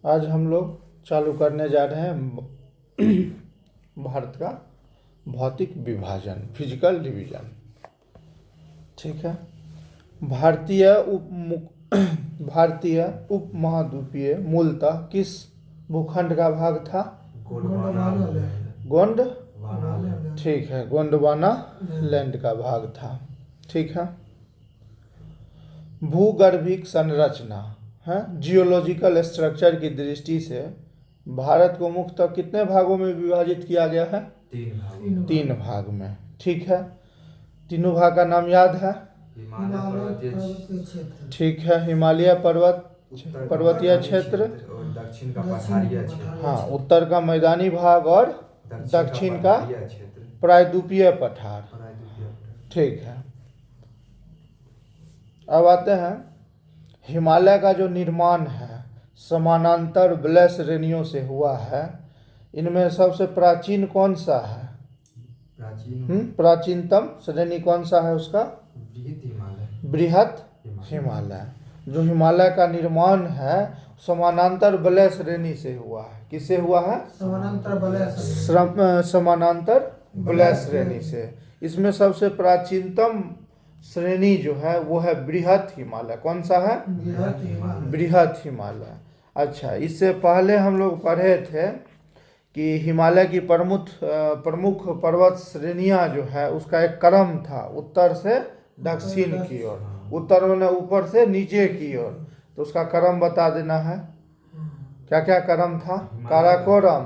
आज हम लोग चालू करने जा रहे हैं भारत का भौतिक विभाजन, फिजिकल डिवीजन। ठीक है। भारतीय उपमहाद्वीपीय मूलतः किस भूखंड का भाग था? गोंडवाना। ठीक है, गोंडवाना लैंड का भाग था। ठीक है। भूगर्भिक संरचना है, जियोलॉजिकल स्ट्रक्चर की दृष्टि से भारत को मुख्यतः कितने भागों में विभाजित किया गया है? तीन भाग में। ठीक है। तीनों भाग का नाम याद है? ठीक है। हिमालय पर्वतीय क्षेत्र, दक्षिण का पठारीय क्षेत्र। हाँ, उत्तर का मैदानी भाग और दक्षिण का प्रायद्वीपीय पठार। ठीक है। अब आते हैं, हिमालय का जो निर्माण है समानांतर वलय श्रेणियों से हुआ है। इनमें सबसे प्राचीन कौन सा है? प्राचीनतम श्रेणी कौन सा है उसका? बृहत हिमालय। जो हिमालय का निर्माण है समानांतर वलय श्रेणी से हुआ है। किससे हुआ है? समानांतर वलय श्रेणी से। इसमें सबसे प्राचीनतम श्रेणी जो है वो है बृहत हिमालय। कौन सा है? बृहत हिमालय। अच्छा, इससे पहले हम लोग पढ़े थे कि हिमालय की प्रमुख पर्वत श्रेणियां जो है उसका एक क्रम था, उत्तर से दक्षिण की ओर, उत्तर में ऊपर से नीचे की ओर। तो उसका क्रम बता देना है। क्या क्या क्रम था? काराकोरम,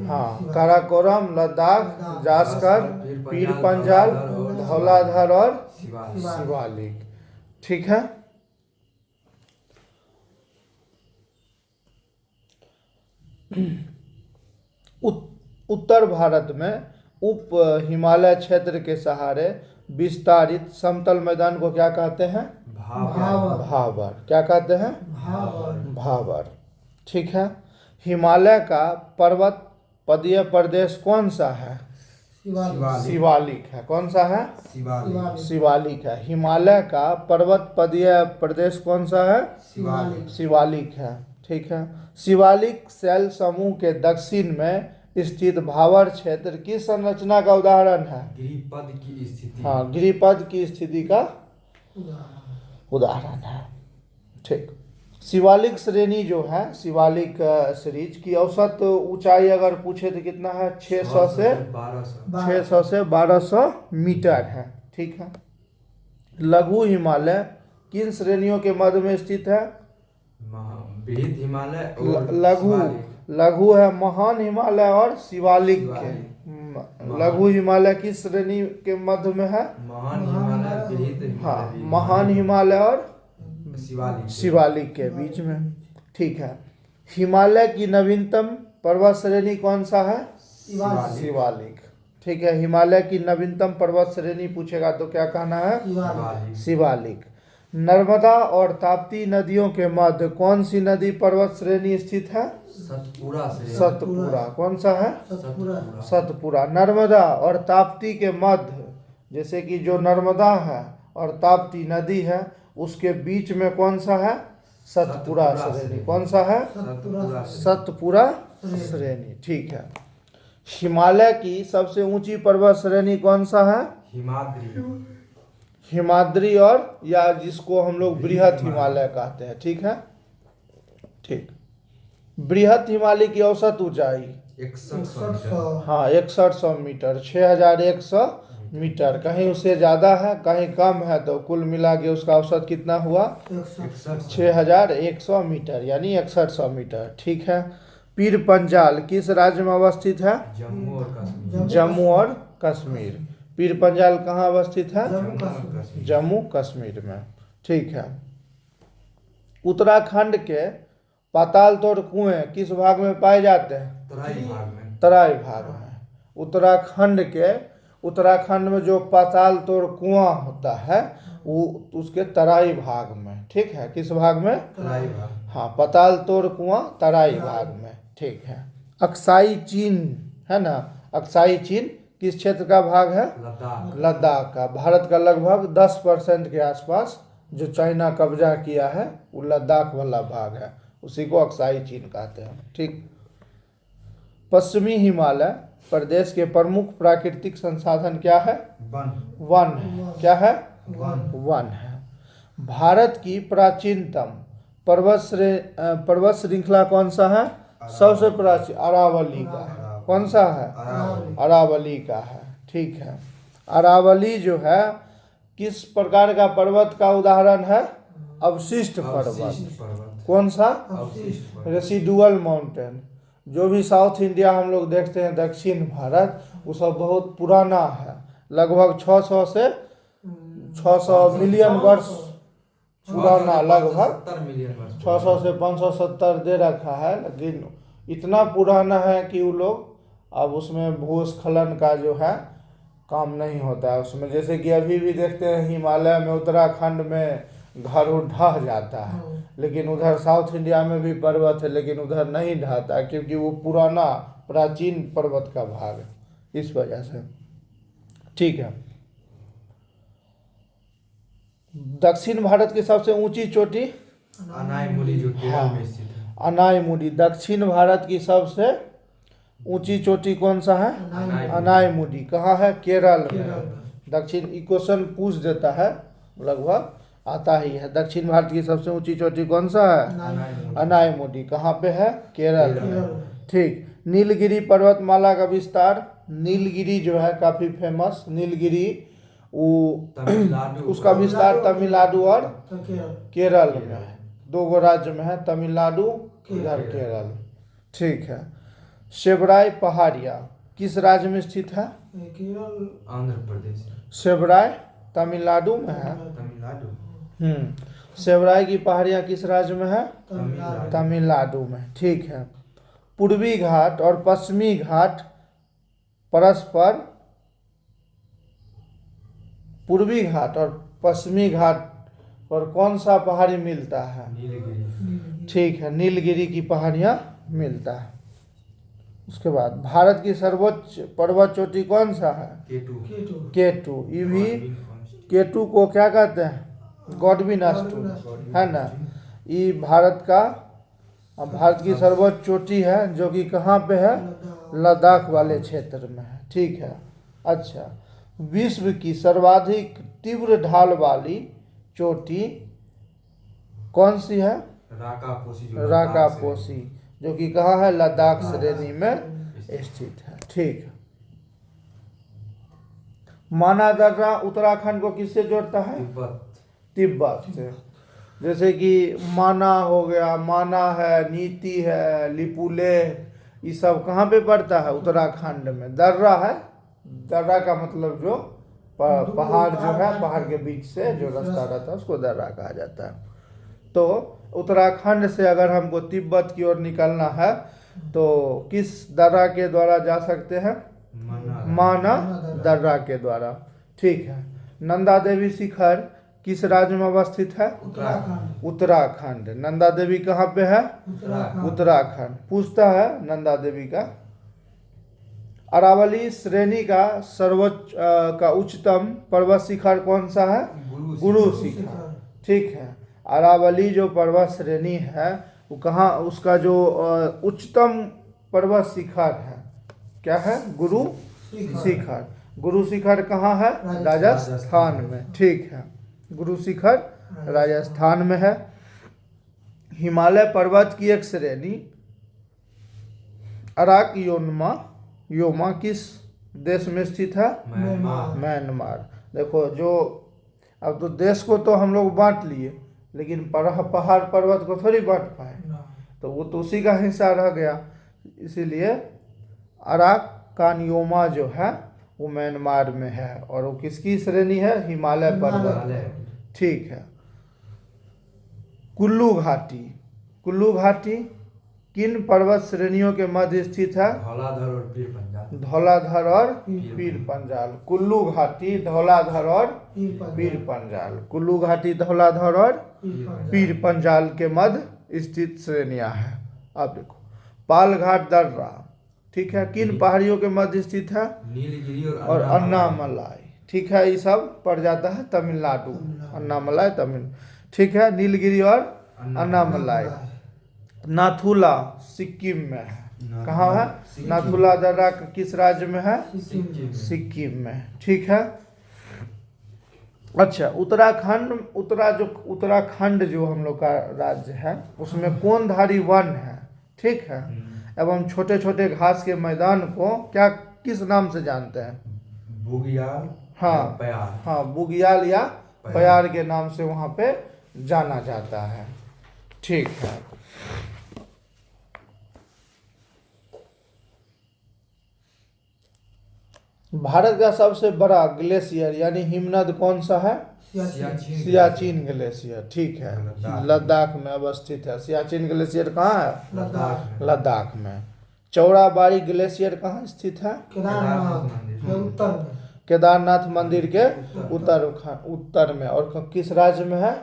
हाँ, काराकोरम, लद्दाख, जास्कर, पीर पंजाल, धौलाधर और शिवालिक। ठीक है। उत्तर भारत में उप हिमालय क्षेत्र के सहारे विस्तारित समतल मैदान को क्या कहते हैं? भाबर। क्या कहते हैं? भाबर। ठीक है। हिमालय का पर्वत पदीय प्रदेश कौन सा है? शिवालिक है। कौन सा है? शिवालिक है। हिमालय का पर्वत पदीय प्रदेश कौन सा है? शिवालिक है। ठीक है। शिवालिक शैल समूह के दक्षिण में स्थित भाबर क्षेत्र की संरचना का उदाहरण है? गिरिपद की स्थिति। हाँ, गिरिपद की स्थिति का उदाहरण है। ठीक। शिवालिक श्रेणी जो है, शिवालिक सीरीज की औसत ऊंचाई अगर पूछे तो कितना है? 600 से 1200 मीटर है। ठीक है। लघु हिमालय किन श्रेणियों के मध्य में स्थित है? बृहद हिमालय, लघु है महान हिमालय और शिवालिक के। लघु हिमालय किस श्रेणी के मध्य में है? महान हिमालय, हाँ, महान हिमालय और शिवालिक के बीच में। ठीक है। हिमालय की नवीनतम पर्वत श्रेणी कौन सा है? शिवालिक। ठीक है। हिमालय की नवीनतम पर्वत श्रेणी पूछेगा तो क्या कहना है? शिवालिक। नर्मदा और ताप्ती नदियों के मध्य कौन सी नदी पर्वत श्रेणी स्थित है? सतपुरा। कौन सा है? सतपुरा। नर्मदा और ताप्ती के मध्य, जैसे कि जो नर्मदा है और ताप्ती नदी है उसके बीच में कौन सा है? सतपुरा श्रेणी। कौन सा है? सतपुरा श्रेणी। ठीक है। हिमालय की सबसे ऊंची पर्वत श्रेणी कौन सा है? हिमाद्री और या जिसको हम लोग बृहत हिमालय कहते हैं। ठीक है। ठीक। बृहत हिमालय की औसत ऊंचाई 6100 मीटर, 6100 मीटर। कहीं उससे ज्यादा है, कहीं कम है, तो कुल मिला के उसका औसत कितना हुआ? 6100 मीटर, यानी 6100 मीटर। ठीक है। पीर पंजाल किस राज्य में अवस्थित है? जम्मू और कश्मीर। पीर पंजाल कहाँ अवस्थित है? जम्मू कश्मीर में। ठीक है। उत्तराखंड के पाताल तोड़ कुएं किस भाग में पाए जाते हैं? तराई भाग में। उत्तराखंड में जो पाताल तोड़ कुआं होता है वो उसके तराई भाग में। ठीक है। किस भाग में? तराई भाग। हाँ, पाताल तोड़ कुआं तराई भाग में। ठीक है। अक्साई चीन है ना, अक्साई चीन किस क्षेत्र का भाग है? लद्दाख। लद्दाख का। भारत का लगभग 10% के आसपास जो चाइना कब्जा किया है वो लद्दाख वाला भाग है, उसी को अक्साई चीन कहते हैं। ठीक। पश्चिमी हिमालय प्रदेश के प्रमुख प्राकृतिक संसाधन क्या है? वन। वन है। क्या है? वन। वन है। भारत की प्राचीनतम पर्वत श्रृंखला कौन सा है? सबसे प्राचीन अरावली का है। कौन सा है? अरावली का है। ठीक है। अरावली जो है किस प्रकार का पर्वत का उदाहरण है? अवशिष्ट पर्वत। कौन सा? Residual mountain. जो भी साउथ इंडिया हम लोग देखते हैं, दक्षिण भारत, वो सब बहुत पुराना है, लगभग 600 मिलियन वर्ष पुराना, लगभग 600 से 570 दे रखा है, लेकिन इतना पुराना है कि वो लोग अब उसमें भूस्खलन का जो है काम नहीं होता है उसमें। जैसे कि अभी भी देखते हैं हिमालय में, उत्तराखंड में घर ढह जाता है, लेकिन उधर साउथ इंडिया में भी पर्वत है, लेकिन उधर नहीं ढहता क्योंकि वो पुराना प्राचीन पर्वत का भाग है, इस वजह से। ठीक है। दक्षिण भारत की सबसे ऊंची चोटी अनाईमुड़ी जो केरल में स्थित है। अनाईमुड़ी। दक्षिण भारत की सबसे ऊंची चोटी कौन सा है? अनाईमुड़ी। कहाँ है? केरल में। दक्षिण क्वेश्चन पूछ देता है, लगभग आता ही है। दक्षिण भारत की सबसे ऊंची चोटी कौन सा है? अनाईमुड़ी। कहाँ पे है? केरल में। ठीक। नीलगिरी पर्वतमाला का विस्तार। नीलगिरी जो है काफी फेमस, नीलगिरी उसका विस्तार तमिलनाडु और केरल में है। 2 राज्य में है, तमिलनाडु इधर केरल। ठीक है। सेबराई पहाड़ियाँ किस राज्य में स्थित है? आंध्र प्रदेश। सेबराई तमिलनाडु में है। सेबराई की पहाड़ियाँ किस राज्य में है? तमिलनाडु में। ठीक है। पूर्वी घाट और पश्चिमी घाट परस्पर, पूर्वी घाट और पश्चिमी घाट पर कौन सा पहाड़ी मिलता है? नीलगिरी। ठीक है। नीलगिरी की पहाड़ियाँ मिलता है। उसके बाद भारत की सर्वोच्च पर्वत चोटी कौन सा है? केटू। ये भी केटू को क्या कहते हैं? गॉडविन अस्टूट है ना। ये भारत की सर्वोच्च चोटी है, जो कि कहाँ पे है? लद्दाख वाले क्षेत्र में है। ठीक है। अच्छा, विश्व की सर्वाधिक तीव्र ढाल वाली चोटी कौन सी है? राकापोसी, जो कि कहाँ है? लद्दाख श्रेणी में स्थित है। ठीक है। माना दर्रा उत्तराखंड को किससे जोड़ता है? तिब्बत से। जैसे कि माना हो गया, माना है, नीति है, लिपुले, ये सब कहाँ पे पड़ता है? उत्तराखंड में। दर्रा है, दर्रा का मतलब जो पहाड़ जो है, पहाड़ के बीच से जो रास्ता रहता है उसको दर्रा कहा जाता है। तो उत्तराखंड से अगर हमको तिब्बत की ओर निकलना है तो किस दर्रा के द्वारा जा सकते हैं? माना दर्रा के द्वारा। ठीक है। नंदा देवी शिखर किस राज्य में अवस्थित है? उत्तराखंड। नंदा देवी कहाँ पे है? उत्तराखंड। पूछता है नंदा देवी का। अरावली श्रेणी का सर्वोच्च का उच्चतम पर्वत शिखर कौन सा है? गुरु शिखर। ठीक है। अरावली जो पर्वत श्रेणी है वो कहाँ, उसका जो उच्चतम पर्वत शिखर है क्या है? गुरु शिखर। गुरु शिखर कहाँ है? राजस्थान में। ठीक है। गुरु शिखर राजस्थान में है। हिमालय पर्वत की एक श्रेणी अराकयोमा किस देश में स्थित है? म्यांमार। देखो, जो अब तो देश को तो हम लोग बांट लिए, लेकिन पहाड़ पर्वत को थोड़ी बांट पाए, तो वो तो उसी का हिस्सा रह गया। इसीलिए अराकानयोमा जो है वो म्यांमार में है, और वो किसकी श्रेणी है? हिमालय पर्वत। ठीक है। कुल्लू घाटी। कुल्लू घाटी किन पर्वत श्रेणियों के मध्य स्थित है? धौलाधर और पीर पंजाल। कुल्लू घाटी, धौलाधर और पीर पंजाल। कुल्लू घाटी, धौलाधर और पीर पंजाल के मध्य स्थित श्रेणियां हैं। अब देखो, पालघाट दर्रा, ठीक है, किन पहाड़ियों के मध्य स्थित है? नीलगिरी और अन्नामलाई। ठीक है, ये सब पड़ जाता है तमिलनाडु, अन्नामलाई तमिल। ठीक है, नीलगिरी और अन्नामलाई। नाथुला सिक्किम में है। कहाँ है नाथुला दर्रा? किस राज्य में है? सिक्किम में। ठीक है। अच्छा, उत्तराखंड जो हम लोग का राज्य है उसमें कोनधारी वन है। ठीक है, एवं छोटे छोटे घास के मैदान को क्या किस नाम से जानते हैं? बुगियाल, हाँ प्यार। हाँ, बुगियाल या प्यार के नाम से वहाँ पे जाना जाता है। ठीक है। भारत का सबसे बड़ा ग्लेशियर यानी हिमनद कौन सा है? सियाचिन ग्लेशियर। ठीक है, लद्दाख में अवस्थित है। सियाचिन ग्लेशियर कहाँ है? लद्दाख में। चौड़ाबाड़ी ग्लेशियर कहाँ स्थित है? केदारनाथ मंदिर के उत्तर में। और किस राज्य में है?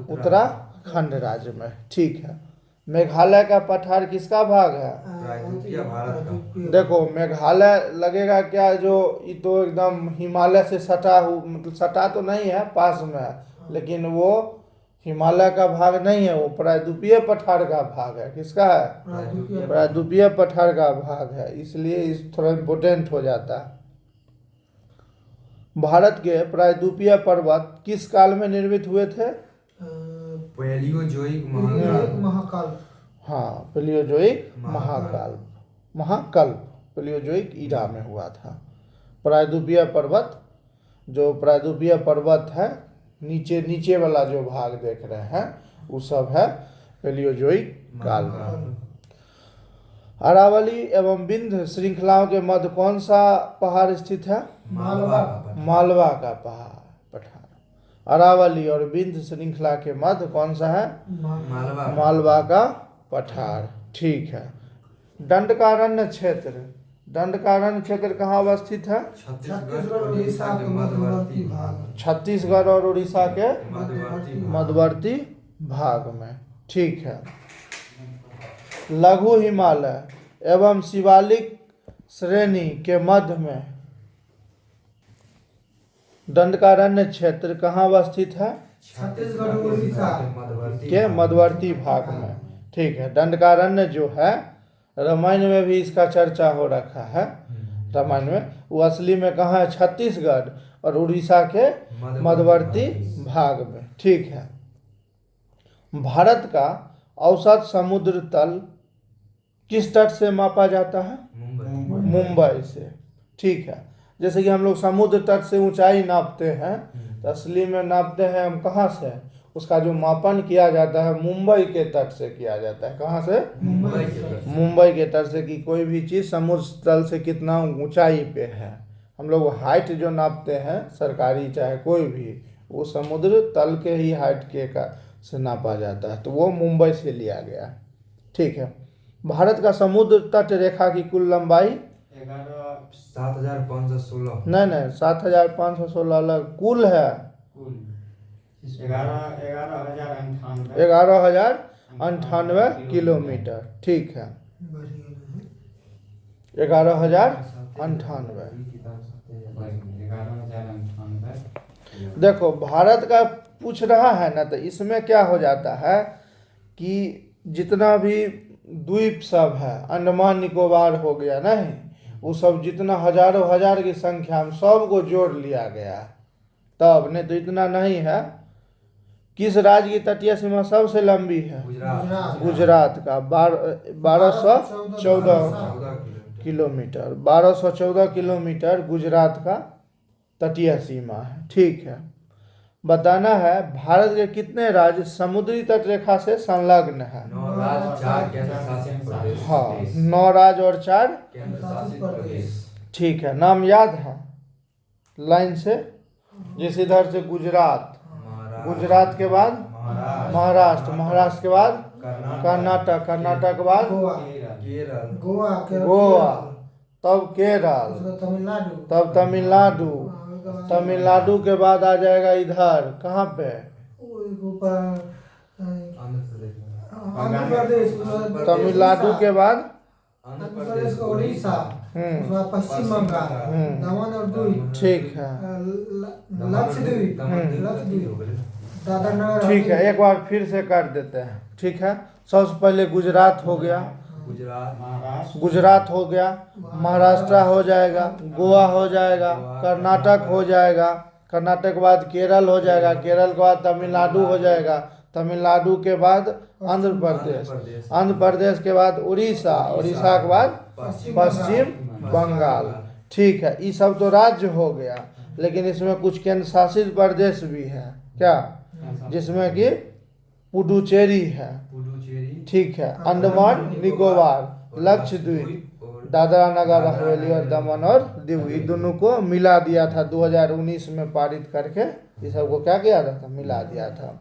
उत्तराखंड राज्य में। ठीक है। मेघालय का पठार किसका भाग है? भारत का। देखो, मेघालय लगेगा क्या, जो ये तो एकदम हिमालय से सटा मतलब सटा तो नहीं है, पास में है, लेकिन वो हिमालय का भाग नहीं है, वो प्रायद्वीपीय पठार का भाग है। किसका है? प्रायद्वीपीय पठार का भाग है, इसलिए इस थोड़ा इम्पोर्टेंट हो जाता है। भारत के प्रायद्वीपीय पर्वत किस काल में निर्मित हुए थे? पैलियोजोइक महाकाल। हाँ, पैलियोजोइक महाकल्प पैलियोजोइक ईरा में हुआ था। प्रायद्वीपीय पर्वत, जो प्रायद्वीपीय पर्वत है, नीचे वाला जो भाग देख रहे हैं वो सब है पैलियोजोइक काल में। अरावली एवं विंध्य श्रृंखलाओं के मध्य कौन सा पहाड़ स्थित है? मालवा का पठार। अरावली और विंध्य श्रृंखला के मध्य कौन सा है? मालवा का पठार। ठीक है। दंडकारण्य क्षेत्र कहाँ अवस्थित है? छत्तीसगढ़ और उड़ीसा के मध्यवर्ती भाग में। ठीक है। लघु हिमालय एवं शिवालिक श्रेणी के मध्य में दंडकारण्य क्षेत्र कहाँ अवस्थित है? छत्तीसगढ़ और उड़ीसा के मध्यवर्ती भाग में। ठीक है। दंडकारण्य जो है, रामायण में भी इसका चर्चा हो रखा है। रामायण में वो असली में कहाँ है? छत्तीसगढ़ और उड़ीसा के मध्यवर्ती भाग में। ठीक है। भारत का औसत समुद्र तल किस तट से मापा जाता है? मुंबई से। ठीक है। जैसे कि हम लोग समुद्र तट से ऊंचाई नापते हैं, तो असली में नापते हैं हम कहाँ से? उसका जो मापन किया जाता है मुंबई के तट से किया जाता है। कहाँ से? मुंबई के तट से। कि कोई भी चीज़ समुद्र तल से कितना ऊंचाई पे है, हम लोग हाइट जो नापते हैं सरकारी चाहे कोई भी, वो समुद्र तल के ही हाइट के का से नापा जाता है, तो वो मुंबई से लिया गया। ठीक है। भारत का समुद्र तट रेखा की कुल लंबाई 7,516। नहीं, 7,516 अलग कुल है। 11,098 किलोमीटर। ठीक है, 11,098। देखो, भारत का पूछ रहा है ना, तो इसमें क्या हो जाता है कि जितना भी द्वीप सब है, अंडमान निकोबार हो गया, नहीं, वो सब जितना हजारों हजार की संख्या में सबको जोड़ लिया गया, तब नहीं तो इतना नहीं है। किस राज्य की तटीय सीमा सबसे लंबी है? गुजरात का 1214 किलोमीटर। 1214 किलोमीटर गुजरात का तटीय सीमा है। ठीक है। बताना है भारत के कितने राज्य समुद्री तट रेखा से संलग्न है? 9 राज्य, 4 केंद्र शासित प्रदेश। हाँ, 9 राज्य और 4 केंद्र शासित प्रदेश। ठीक है। नाम याद है लाइन से? जैसे इधर से गुजरात, गुजरात के बाद महाराष्ट्र, महाराष्ट्र के बाद कर्नाटक, कर्नाटक के बाद गोवा, तब केरल, तब तमिलनाडु, तमिलनाडु के बाद आ जाएगा इधर कहाँ पे? तमिलनाडु के बाद आंध्र प्रदेश, उड़ीसा, उसके बाद पश्चिम बंगाल, दमन और दीव, ठीक है, लक्षद्वीप, दादर नगर ठीक है। एक बार फिर से कर देते हैं, ठीक है। सबसे पहले गुजरात हो गया, गुजरात हो गया, महाराष्ट्र हो जाएगा, गोवा हो जाएगा, कर्नाटक हो जाएगा, कर्नाटक के बाद केरल हो जाएगा, केरल के बाद तमिलनाडु हो जाएगा, तमिलनाडु के बाद आंध्र प्रदेश, आंध्र प्रदेश के बाद उड़ीसा, उड़ीसा के बाद पश्चिम बंगाल। ठीक है, ये सब तो राज्य हो गया, लेकिन इसमें कुछ केंद्र शासित प्रदेश भी है क्या, जिसमें कि पुडुचेरी है, ठीक है, अंडमान निकोबार, लक्षद्वीप, दादरा नगर हवेली और दमन और दीव, ये दोनों को मिला दिया था 2019 में पारित करके, ये सबको क्या किया था, मिला दिया था।